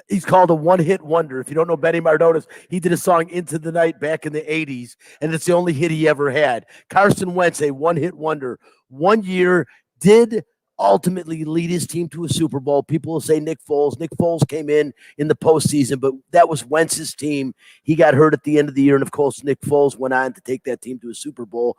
He's called a one-hit wonder. If you don't know Benny Margolis, he did a song Into the Night back in the 80s, and it's the only hit he ever had. Carson Wentz, a one-hit wonder. 1 year, did ultimately lead his team to a Super Bowl. People will say Nick Foles. Nick Foles came in the postseason, but that was Wentz's team. He got hurt at the end of the year, and of course, Nick Foles went on to take that team to a Super Bowl.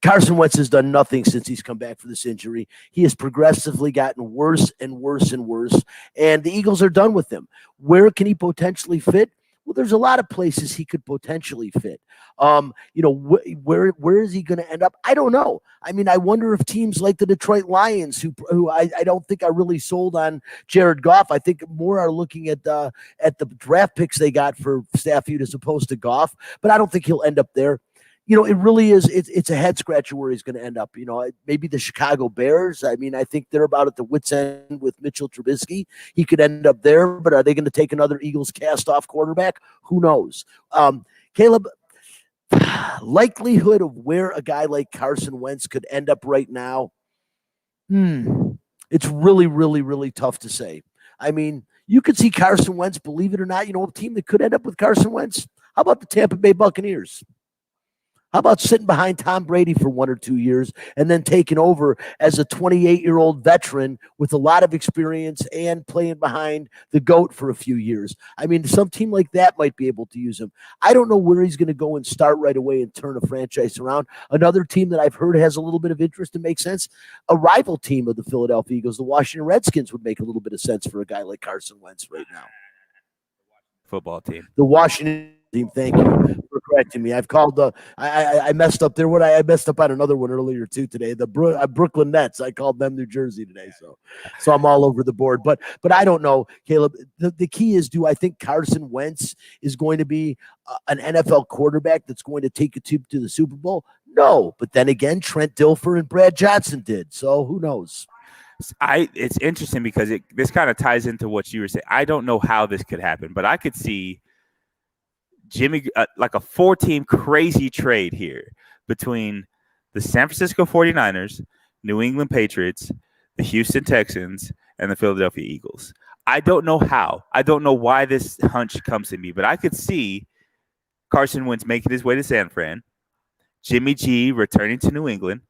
Carson Wentz has done nothing since he's come back from this injury. He has progressively gotten worse and worse and worse, and the Eagles are done with him. Where can he potentially fit? Well, there's a lot of places he could potentially fit. Where is he going to end up? I don't know. I mean, I wonder if teams like the Detroit Lions, who I don't think are really sold on Jared Goff. I think more are looking at the draft picks they got for Stafford as opposed to Goff, but I don't think he'll end up there. It really is. It's a head scratcher where he's going to end up. Maybe the Chicago Bears. I mean, I think they're about at the wits' end with Mitchell Trubisky. He could end up there, but are they going to take another Eagles cast-off quarterback? Who knows? Caleb, likelihood of where a guy like Carson Wentz could end up right now, it's really, really, really tough to say. I mean, you could see Carson Wentz, believe it or not, a team that could end up with Carson Wentz. How about the Tampa Bay Buccaneers? How about sitting behind Tom Brady for 1 or 2 years and then taking over as a 28-year-old veteran with a lot of experience and playing behind the GOAT for a few years? I mean, some team like that might be able to use him. I don't know where he's going to go and start right away and turn a franchise around. Another team that I've heard has a little bit of interest and makes sense, a rival team of the Philadelphia Eagles, the Washington Redskins, would make a little bit of sense for a guy like Carson Wentz right now. Football team. The Washington team, thank you for correcting me. I've called I messed up there. I messed up on another one earlier too today. The Brooklyn Nets. I called them New Jersey today, so I'm all over the board. But I don't know, Caleb. The key is, do I think Carson Wentz is going to be an NFL quarterback that's going to take a team to the Super Bowl? No, but then again, Trent Dilfer and Brad Johnson did. So who knows? It's interesting because this kind of ties into what you were saying. I don't know how this could happen, but I could see Jimmy like a 4-team crazy trade here between the San Francisco 49ers, New England Patriots, the Houston Texans, and the Philadelphia Eagles. I don't know how. I don't know why this hunch comes to me, but I could see Carson Wentz making his way to San Fran, Jimmy G returning to New England,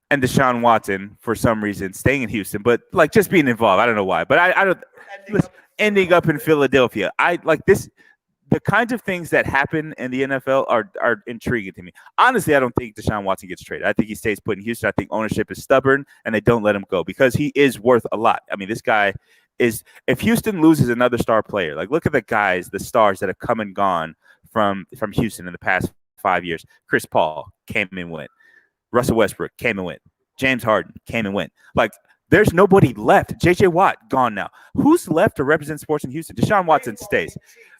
and Deshaun Watson, for some reason, staying in Houston, but like just being involved. I don't know why, but I don't. Ending up in Philadelphia. I like this. The kinds of things that happen in the NFL are intriguing to me. Honestly, I don't think Deshaun Watson gets traded. I think he stays put in Houston. I think ownership is stubborn and they don't let him go because he is worth a lot. I mean, this guy is. If Houston loses another star player, like look at the guys, the stars that have come and gone from Houston in the past 5 years. Chris Paul came and went. Russell Westbrook came and went. James Harden came and went. Like, there's nobody left. J.J. Watt gone now. Who's left to represent sports in Houston? Deshaun Watson stays.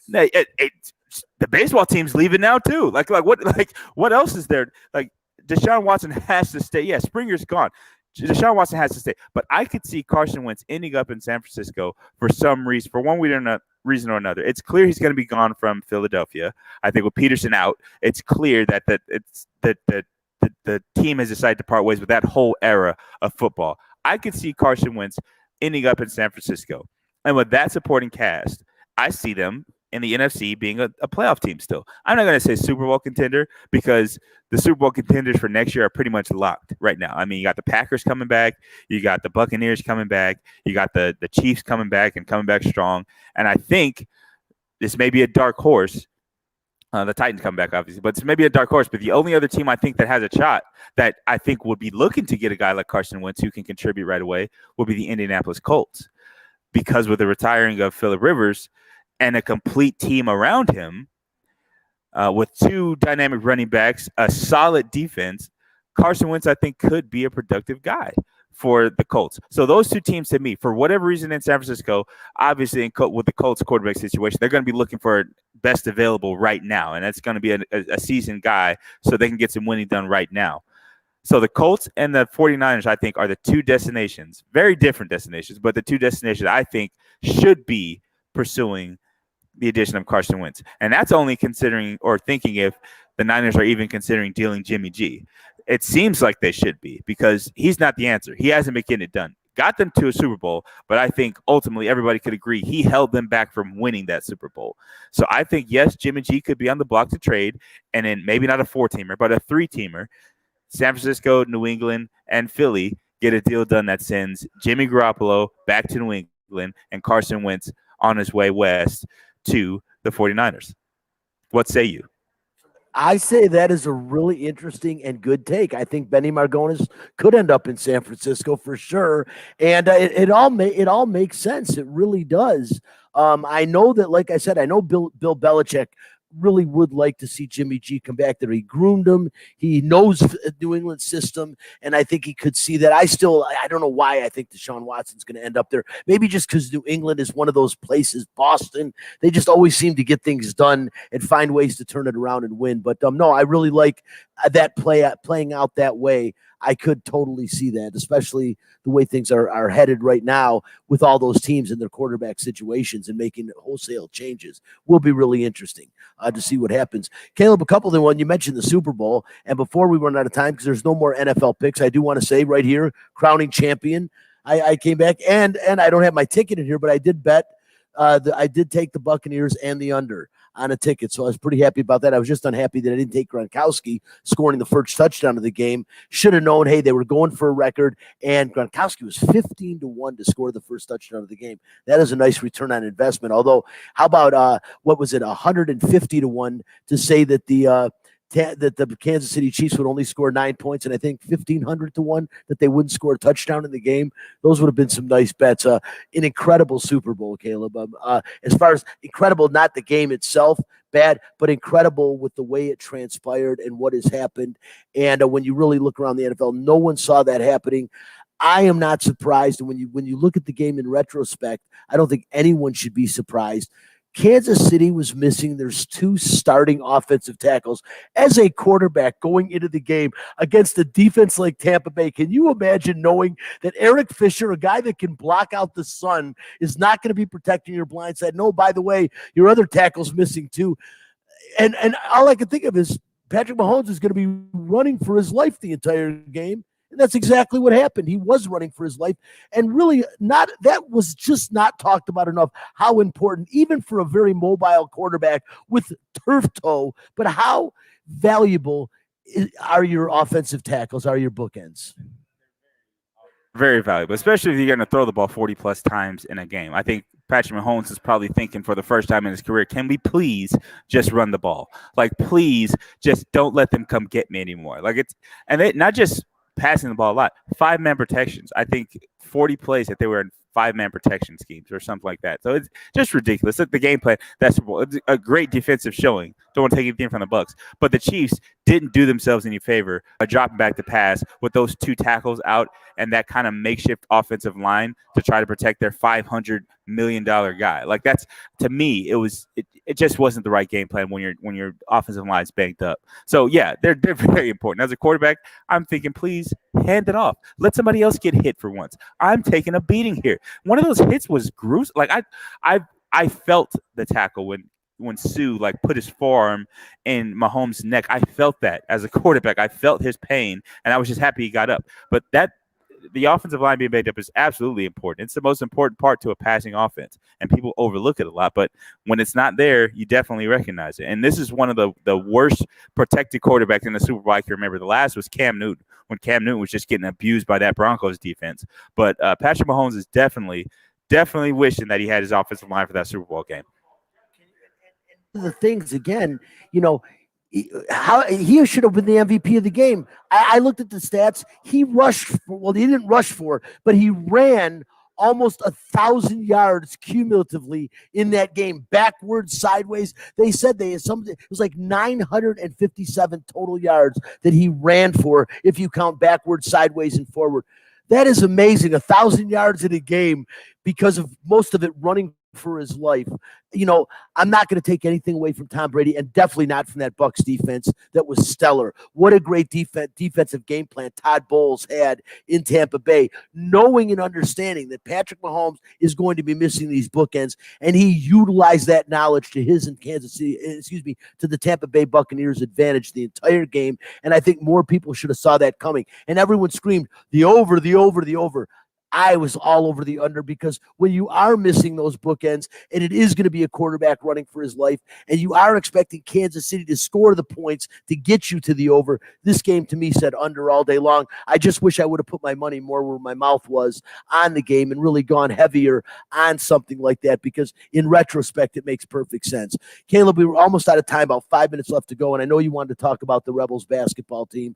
The baseball team's leaving now too. Like what else is there? Like Deshaun Watson has to stay. Yeah, Springer's gone. Deshaun Watson has to stay. But I could see Carson Wentz ending up in San Francisco for some reason, for one reason or another. It's clear he's going to be gone from Philadelphia. I think with Peterson out, it's clear that the team has decided to part ways with that whole era of football. I could see Carson Wentz ending up in San Francisco. And with that supporting cast, I see them in the NFC being a playoff team still. I'm not going to say Super Bowl contender because the Super Bowl contenders for next year are pretty much locked right now. I mean, you got the Packers coming back. You got the Buccaneers coming back. You got the Chiefs coming back and coming back strong. And I think this may be a dark horse. The Titans come back, obviously, but it's maybe a dark horse. But the only other team I think that has a shot that I think would be looking to get a guy like Carson Wentz who can contribute right away will be the Indianapolis Colts. Because with the retiring of Phillip Rivers and a complete team around him, with two dynamic running backs, a solid defense, Carson Wentz, I think, could be a productive guy for the Colts. So those two teams, to me, for whatever reason in San Francisco, obviously with the Colts quarterback situation, they're going to be looking for best available right now, and that's going to be a seasoned guy so they can get some winning done right now. So the Colts and the 49ers, I think, are the two destinations, very different destinations, but the two destinations I think should be pursuing the addition of Carson Wentz. And that's only considering or thinking if the Niners are even considering dealing Jimmy G. It seems like they should be because he's not the answer. He hasn't been getting it done. Got them to a Super Bowl, but I think ultimately everybody could agree he held them back from winning that Super Bowl. So I think, yes, Jimmy G could be on the block to trade, and then maybe not a 4-teamer, but a 3-teamer. San Francisco, New England, and Philly get a deal done that sends Jimmy Garoppolo back to New England and Carson Wentz on his way west to the 49ers. What say you? I say that is a really interesting and good take. I think Benny Margolis could end up in San Francisco for sure, and it all makes sense. It really does. I know that, like I said, I know Bill Belichick really would like to see Jimmy G come back there. He groomed him. He knows New England system, and I think he could see that. I don't know why I think Deshaun Watson's going to end up there. Maybe just because New England is one of those places, Boston, they just always seem to get things done and find ways to turn it around and win. But no, I really like that playing out that way. I could totally see that, especially the way things are headed right now with all those teams and their quarterback situations and making wholesale changes. Will be really interesting to see what happens. Caleb, a couple of them. You mentioned the Super Bowl, and before we run out of time, because there's no more NFL picks, I do want to say right here, crowning champion. I came back, and I don't have my ticket in here, but I did bet. I did take the Buccaneers and the under on a ticket, so I was pretty happy about that. I was just unhappy that I didn't take Gronkowski scoring the first touchdown of the game. Should have known, hey, they were going for a record, and Gronkowski was 15-1 to score the first touchdown of the game. That is a nice return on investment. Although, how about what was it, 150-1 to say that the Kansas City Chiefs would only score 9 points, and I think 1,500-1 that they wouldn't score a touchdown in the game. Those would have been some nice bets. An incredible Super Bowl, Caleb. As far as incredible, not the game itself, bad, but incredible with the way it transpired and what has happened. And when you really look around the NFL, no one saw that happening. I am not surprised. And when you look at the game in retrospect, I don't think anyone should be surprised. Kansas City was missing their two starting offensive tackles as a quarterback going into the game against a defense like Tampa Bay. Can you imagine knowing that Eric Fisher, a guy that can block out the sun, is not going to be protecting your blind side? No, by the way, your other tackle's missing too. And all I can think of is Patrick Mahomes is going to be running for his life the entire game. And that's exactly what happened. He was running for his life, and really that was just not talked about enough, how important, even for a very mobile quarterback with turf toe, but how valuable are your offensive tackles, are your bookends? Very valuable, especially if you're going to throw the ball 40-plus times in a game. I think Patrick Mahomes is probably thinking for the first time in his career, can we please just run the ball? Like, please just don't let them come get me anymore. Not just passing the ball a lot, 5-man protections. I think 40 plays that they were in 5-man protection schemes or something like that. So it's just ridiculous. The game plan, it's a great defensive showing. Don't want to take anything from the Bucs, but the Chiefs didn't do themselves any favor by dropping back the pass with those two tackles out and that kind of makeshift offensive line to try to protect their $500 million guy. Like, that's, to me, it just wasn't the right game plan when your offensive line's banged up. So yeah, they're very important. As a quarterback, I'm thinking, please hand it off. Let somebody else get hit for once. I'm taking a beating here. One of those hits was gruesome. Like, I felt the tackle when Sue put his forearm in Mahomes' neck. I felt that as a quarterback. I felt his pain, and I was just happy he got up. But the offensive line being made up is absolutely important. It's the most important part to a passing offense, and people overlook it a lot. But when it's not there, you definitely recognize it. And this is one of the worst protected quarterbacks in the Super Bowl I can remember. The last was Cam Newton, when Cam Newton was just getting abused by that Broncos defense. But Patrick Mahomes is definitely wishing that he had his offensive line for that Super Bowl game. The things again, how he should have been the MVP of the game. I looked at the stats. He rushed he didn't rush for, but he ran almost 1,000 yards cumulatively in that game, backwards, sideways. They said it was like 957 total yards that he ran for if you count backwards, sideways, and forward. That is amazing. 1,000 yards in a game because of most of it running for his life. I'm not going to take anything away from Tom Brady, and definitely not from that Bucs defense that was stellar. What a great defensive game plan Todd Bowles had in Tampa Bay, knowing and understanding that Patrick Mahomes is going to be missing these bookends, and he utilized that knowledge to his and to the Tampa Bay Buccaneers' advantage the entire game. And I think more people should have saw that coming. And everyone screamed, the over, the over, the over. I was all over the under, because when you are missing those bookends and it is going to be a quarterback running for his life and you are expecting Kansas City to score the points to get you to the over, this game to me said under all day long. I just wish I would have put my money more where my mouth was on the game and really gone heavier on something like that, because in retrospect, it makes perfect sense. Caleb, we were almost out of time, about 5 minutes left to go. And I know you wanted to talk about the Rebels basketball team.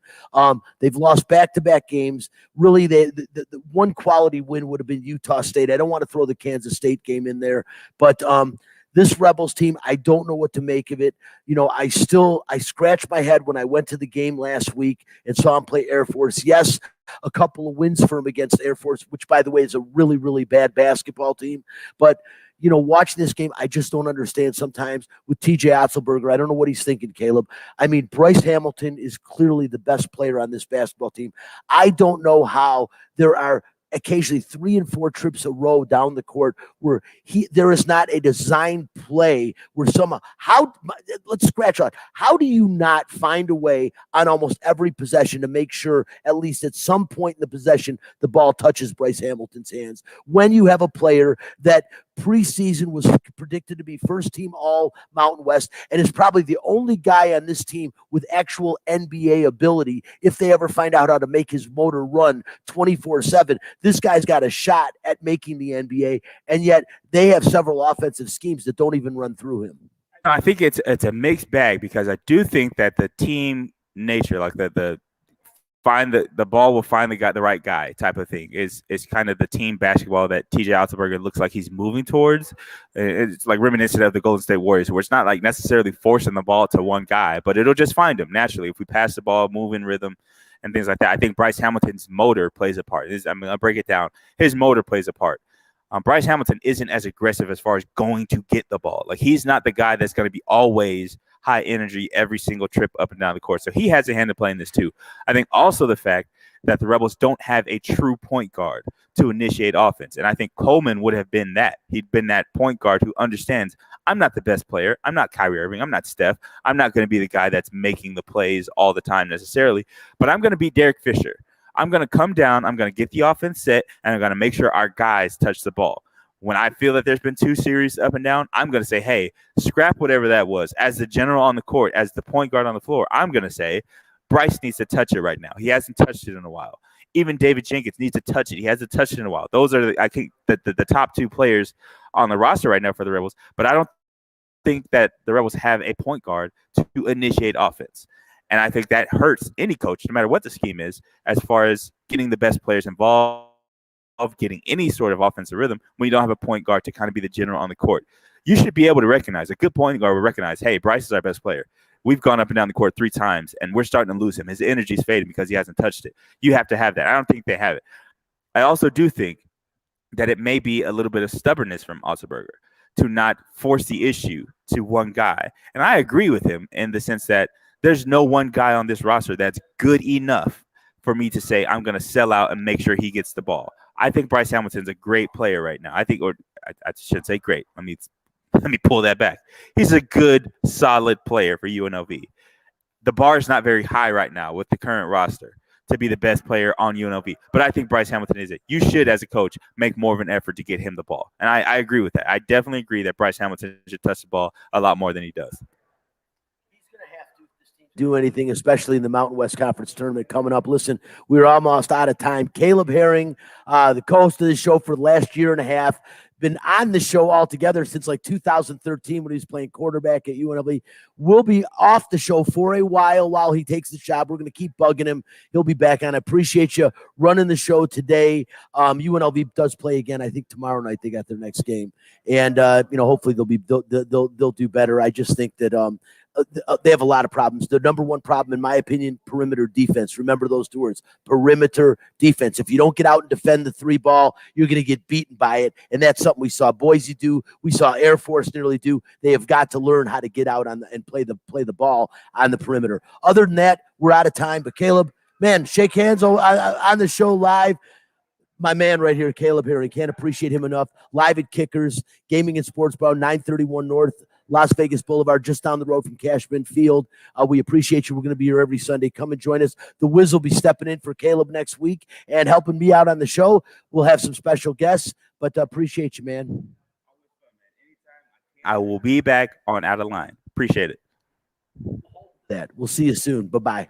They've lost back-to-back games. Really, the one quality win would have been Utah State. I don't want to throw the Kansas State game in there, but this Rebels team, I don't know what to make of it. I scratched my head when I went to the game last week and saw him play Air Force. Yes, a couple of wins for him against Air Force, which, by the way, is a really, really bad basketball team. But watching this game, I just don't understand sometimes with TJ Otzelberger. I don't know what he's thinking, Caleb. I mean, Bryce Hamilton is clearly the best player on this basketball team. I don't know how there are occasionally 3 and 4 trips a row down the court where there is not a designed play where let's scratch out. How do you not find a way on almost every possession to make sure at least at some point in the possession the ball touches Bryce Hamilton's hands when you have a player that preseason was predicted to be first team all Mountain West and is probably the only guy on this team with actual NBA ability if they ever find out how to make his motor run 24/7. This guy's got a shot at making the NBA, and yet they have several offensive schemes that don't even run through him. I think it's a mixed bag, because I do think that the team nature, like the ball will finally got the right guy type of thing, is kind of the team basketball that TJ Otzelberger looks like he's moving towards. It's like reminiscent of the Golden State Warriors, where it's not like necessarily forcing the ball to one guy, but it'll just find him naturally if we pass the ball, move in rhythm, and things like that. I think Bryce Hamilton's motor plays a part. I'll break it down. His motor plays a part. Bryce Hamilton isn't as aggressive as far as going to get the ball. Like, he's not the guy that's going to be always high energy every single trip up and down the court. So he has a hand to play in this too. I think also the fact that the Rebels don't have a true point guard to initiate offense. And I think Coleman would have been that. He'd been that point guard who understands, I'm not the best player. I'm not Kyrie Irving. I'm not Steph. I'm not going to be the guy that's making the plays all the time necessarily, but I'm going to be Derek Fisher. I'm going to come down, I'm going to get the offense set, and I'm going to make sure our guys touch the ball. When I feel that there's been 2 series up and down, I'm going to say, hey, scrap whatever that was. As the general on the court, as the point guard on the floor, I'm going to say, Bryce needs to touch it right now. He hasn't touched it in a while. Even David Jenkins needs to touch it. He hasn't touched it in a while. Those are, I think, the top 2 players on the roster right now for the Rebels. But I don't think that the Rebels have a point guard to initiate offense. And I think that hurts any coach, no matter what the scheme is, as far as getting the best players involved, of getting any sort of offensive rhythm when you don't have a point guard to kind of be the general on the court. You should be able to recognize, a good point guard will recognize, hey, Bryce is our best player. We've gone up and down the court 3 times, and we're starting to lose him. His energy's fading because he hasn't touched it. You have to have that. I don't think they have it. I also do think that it may be a little bit of stubbornness from Otzelberger to not force the issue to one guy. And I agree with him in the sense that there's no one guy on this roster that's good enough for me to say I'm going to sell out and make sure he gets the ball. I think Bryce Hamilton's a great player right now. I should say great. Let me pull that back. He's a good, solid player for UNLV. The bar is not very high right now with the current roster to be the best player on UNLV. But I think Bryce Hamilton is it. You should, as a coach, make more of an effort to get him the ball. And I agree with that. I definitely agree that Bryce Hamilton should touch the ball a lot more than he does. Do anything, especially in the Mountain West Conference tournament coming up. Listen, we're almost out of time. Caleb Herring, the co-host of the show for the last year and a half, been on the show altogether since like 2013 when he was playing quarterback at UNLV. We'll be off the show for a while he takes the job. We're going to keep bugging him. He'll be back on. I appreciate you running the show today. UNLV does play again. I think tomorrow night they got their next game, and hopefully they'll do better. I just think that they have a lot of problems. The number one problem, in my opinion, perimeter defense. Remember those two words, perimeter defense. If you don't get out and defend the three ball, you're going to get beaten by it. And that's something we saw Boise do. We saw Air Force nearly do. They have got to learn how to get out and play the ball on the perimeter. Other than that, we're out of time. But Caleb, man, shake hands on the show live. My man right here, Caleb Herring. Can't appreciate him enough. Live at Kickers, Gaming and Sports Bar, 931 North Las Vegas Boulevard, just down the road from Cashman Field. We appreciate you. We're going to be here every Sunday. Come and join us. The Wiz will be stepping in for Caleb next week and helping me out on the show. We'll have some special guests, but appreciate you, man. I will be back on Out of Line. Appreciate it. We'll see you soon. Bye-bye.